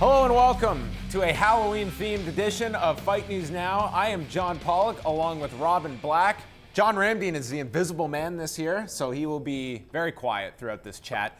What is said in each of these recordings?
Hello and welcome to a Halloween-themed edition of Fight News Now. I am John Pollock along with Robin Black. John Ramdeen is the invisible man this year, so he will be very quiet throughout this chat.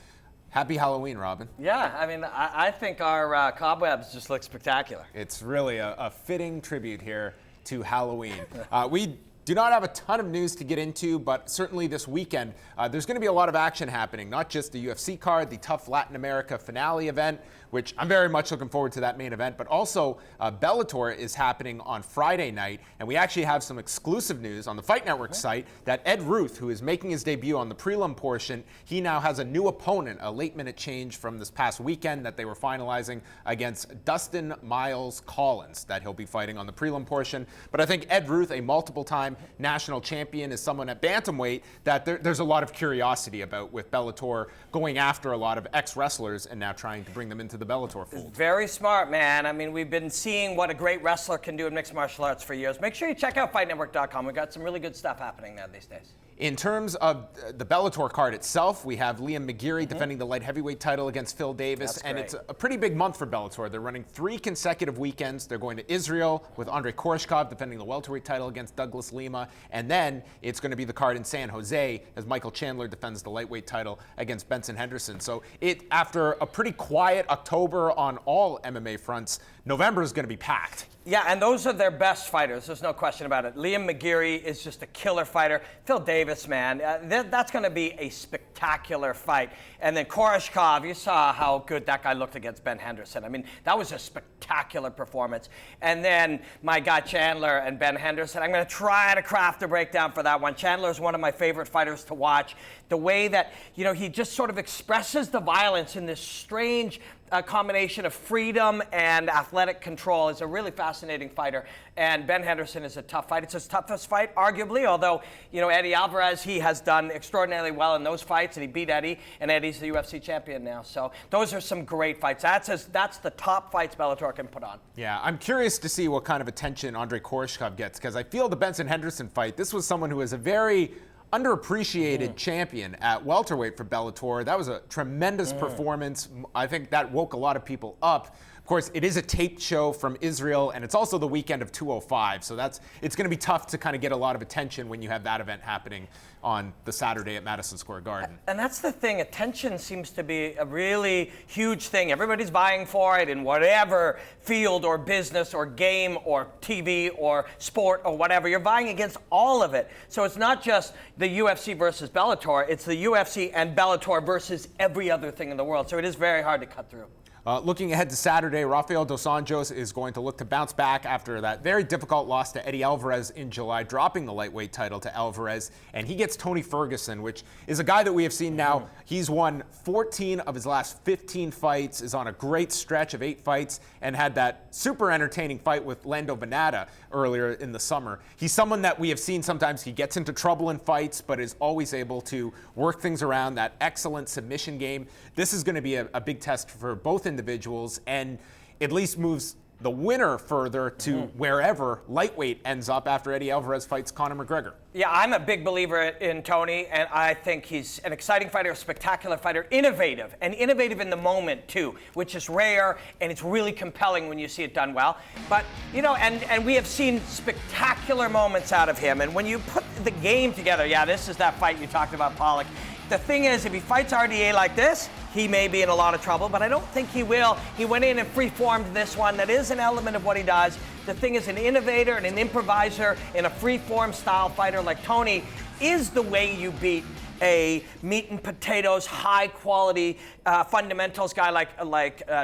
Happy Halloween, Robin. Yeah, I mean, I think our cobwebs just look spectacular. It's really a fitting tribute here to Halloween. We do not have a ton of news to get into, but certainly this weekend, there's going to be a lot of action happening, not just the UFC card, the Tough Latin America finale event, which I'm very much looking forward to that main event, but also Bellator is happening on Friday night, and we actually have some exclusive news on the Fight Network site that Ed Ruth, who is making his debut on the prelim portion, he now has a new opponent, a late-minute change from this past weekend that they were finalizing against Dustin Miles Collins that he'll be fighting on the prelim portion. But I think Ed Ruth, a multiple-time national champion, is someone at bantamweight that there's a lot of curiosity about, with Bellator going after a lot of ex-wrestlers and now trying to bring them into the Bellator fold. Very smart, man. I mean, we've been seeing what a great wrestler can do in mixed martial arts for years. Make sure you check out FightNetwork.com. We've got some really good stuff happening there these days. In terms of the Bellator card itself, we have Liam McGeary defending the light heavyweight title against Phil Davis. That's and great. It's a pretty big month for Bellator. They're running 3 consecutive weekends. They're going to Israel with Andrei Koreshkov defending the welterweight title against Douglas Lima. And then it's going to be the card in San Jose as Michael Chandler defends the lightweight title against Benson Henderson. So after a pretty quiet October on all MMA fronts, November is going to be packed. Yeah, and those are their best fighters. There's no question about it. Liam McGeary is just a killer fighter. Phil Davis, man, that's going to be a spectacular fight. And then Koreshkov, you saw how good that guy looked against Ben Henderson. I mean, that was a spectacular performance. And then my guy Chandler and Ben Henderson, I'm going to try to craft a breakdown for that one. Chandler is one of my favorite fighters to watch. The way that, he just sort of expresses the violence in this strange combination of freedom and athletic control. Is a really fascinating fighter, and Ben Henderson is a tough fight. It's his toughest fight, arguably, although, Eddie Alvarez, he has done extraordinarily well in those fights, and he beat Eddie, and Eddie's the UFC champion now. So those are some great fights. That's the top fights Bellator can put on. Yeah, I'm curious to see what kind of attention Andrei Koreshkov gets, because I feel the Benson Henderson fight, this was someone who is a very underappreciated champion at welterweight for Bellator. That was a tremendous performance. I think that woke a lot of people up. Of course, it is a taped show from Israel, and it's also the weekend of 205, so it's going to be tough to kind of get a lot of attention when you have that event happening on the Saturday at Madison Square Garden. And that's the thing. Attention seems to be a really huge thing. Everybody's vying for it in whatever field or business or game or TV or sport or whatever. You're vying against all of it. So it's not just the UFC versus Bellator. It's the UFC and Bellator versus every other thing in the world. So it is very hard to cut through. Looking ahead to Saturday, Rafael dos Anjos is going to look to bounce back after that very difficult loss to Eddie Alvarez in July, dropping the lightweight title to Alvarez. And he gets Tony Ferguson, which is a guy that we have seen now. He's won 14 of his last 15 fights, is on a great stretch of 8 fights, and had that super entertaining fight with Lando Venata earlier in the summer. He's someone that we have seen sometimes he gets into trouble in fights, but is always able to work things around, that excellent submission game. This is going to be a big test for both individuals, and at least moves the winner further to wherever lightweight ends up after Eddie Alvarez fights Conor McGregor. Yeah, I'm a big believer in Tony, and I think he's an exciting fighter, a spectacular fighter, innovative, and innovative in the moment too, which is rare, and it's really compelling when you see it done well. But, and we have seen spectacular moments out of him, and when you put the game together, this is that fight you talked about, Pollock. The thing is, if he fights RDA like this, he may be in a lot of trouble, but I don't think he will. He went in and free-formed this one. That is an element of what he does. The thing is, an innovator and an improviser in a free-form style fighter like Tony is the way you beat a meat and potatoes, high-quality fundamentals guy like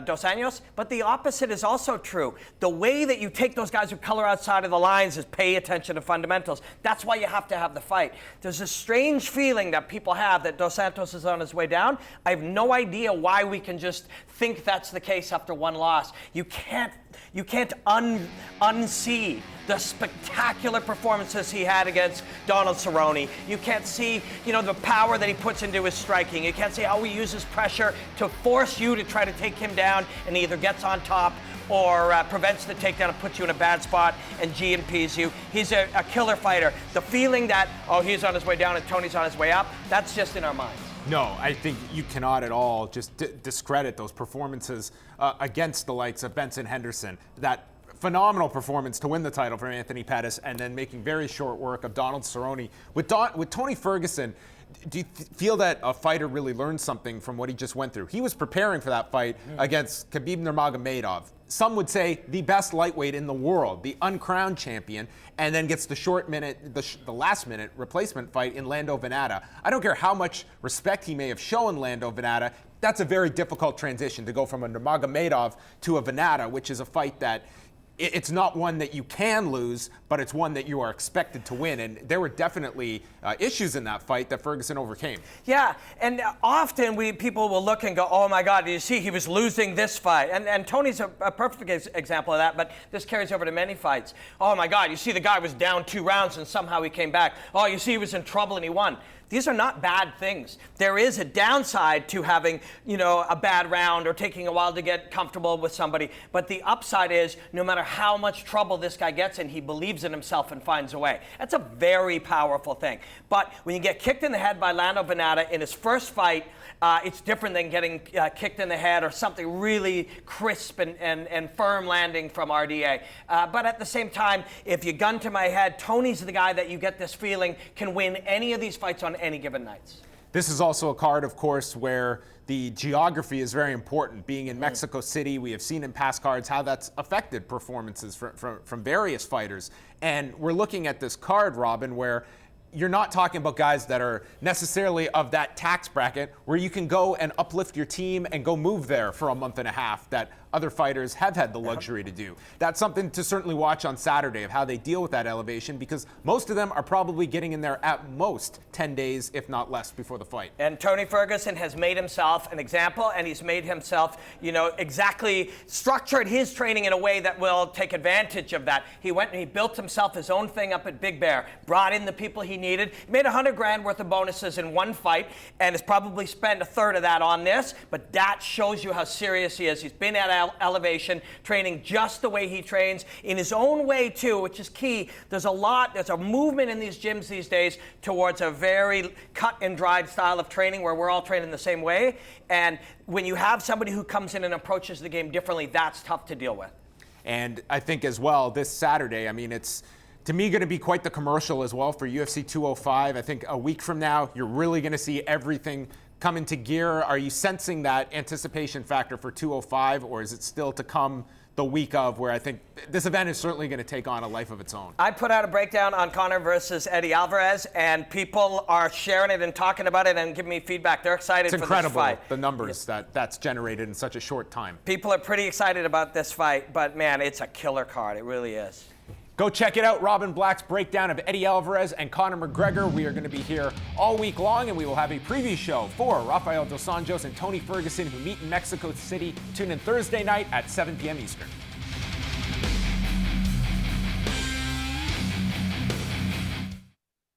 Dos Anjos. But the opposite is also true. The way that you take those guys who color outside of the lines is pay attention to fundamentals. That's why you have to have the fight. There's a strange feeling that people have that Dos Santos is on his way down. I have no idea why we can just think that's the case after one loss. You can't unsee the spectacular performances he had against Donald Cerrone. You can't see, the power that he puts into his striking. You can't see how he uses pressure to force you to try to take him down, and he either gets on top or prevents the takedown and puts you in a bad spot and GMPs you. He's a killer fighter. The feeling that, he's on his way down and Tony's on his way up, that's just in our minds. No, I think you cannot at all just discredit those performances against the likes of Benson Henderson. That phenomenal performance to win the title for Anthony Pettis, and then making very short work of Donald Cerrone. With Tony Ferguson, do you feel that a fighter really learned something from what he just went through? He was preparing for that fight against Khabib Nurmagomedov. Some would say the best lightweight in the world, the uncrowned champion, and then gets the last minute replacement fight in Lando Venata. I don't care how much respect he may have shown Lando Venata. That's a very difficult transition to go from a Nurmagomedov to a Venata, which is a fight that it's not one that you can lose, but it's one that you are expected to win. And there were definitely issues in that fight that Ferguson overcame. Yeah, and often people will look and go, oh my God, you see he was losing this fight. And Tony's a perfect example of that, but this carries over to many fights. Oh my God, you see the guy was down 2 rounds and somehow he came back. Oh, you see he was in trouble and he won. These are not bad things. There is a downside to having, a bad round or taking a while to get comfortable with somebody. But the upside is no matter how much trouble this guy gets in, he believes in himself and finds a way. That's a very powerful thing. But when you get kicked in the head by Lando Venata in his first fight, it's different than getting kicked in the head or something really crisp and firm landing from RDA. But at the same time, if you gun to my head, Tony's the guy that you get this feeling can win any of these fights on any given nights. This is also a card, of course, where the geography is very important. Being in Mexico City, we have seen in past cards how that's affected performances from various fighters. And we're looking at this card, Robin, where you're not talking about guys that are necessarily of that tax bracket where you can go and uplift your team and go move there for a month and a half that other fighters have had the luxury to do. That's something to certainly watch on Saturday of how they deal with that elevation, because most of them are probably getting in there at most 10 days, if not less, before the fight. And Tony Ferguson has made himself an example, and he's made himself, exactly structured his training in a way that will take advantage of that. He went and he built himself his own thing up at Big Bear, brought in the people he needed, made $100,000 worth of bonuses in one fight, and has probably spent a third of that on this, but that shows you how serious he is. He's been at elevation, training just the way he trains, in his own way too, which is key. There's a movement in these gyms these days towards a very cut and dried style of training where we're all training the same way. And when you have somebody who comes in and approaches the game differently, that's tough to deal with. And I think as well, this Saturday, it's to me going to be quite the commercial as well for UFC 205. I think a week from now, you're really going to see everything come into gear. Are you sensing that anticipation factor for 205, or is it still to come the week of, where I think this event is certainly going to take on a life of its own? I put out a breakdown on Conor versus Eddie Alvarez, and people are sharing it and talking about it and giving me feedback. They're excited for this fight. It's incredible, the numbers that's generated in such a short time. People are pretty excited about this fight, but man, it's a killer card. It really is. Go check it out, Robin Black's breakdown of Eddie Alvarez and Conor McGregor. We are going to be here all week long, and we will have a preview show for Rafael dos Anjos and Tony Ferguson, who meet in Mexico City. Tune in Thursday night at 7 p.m. Eastern.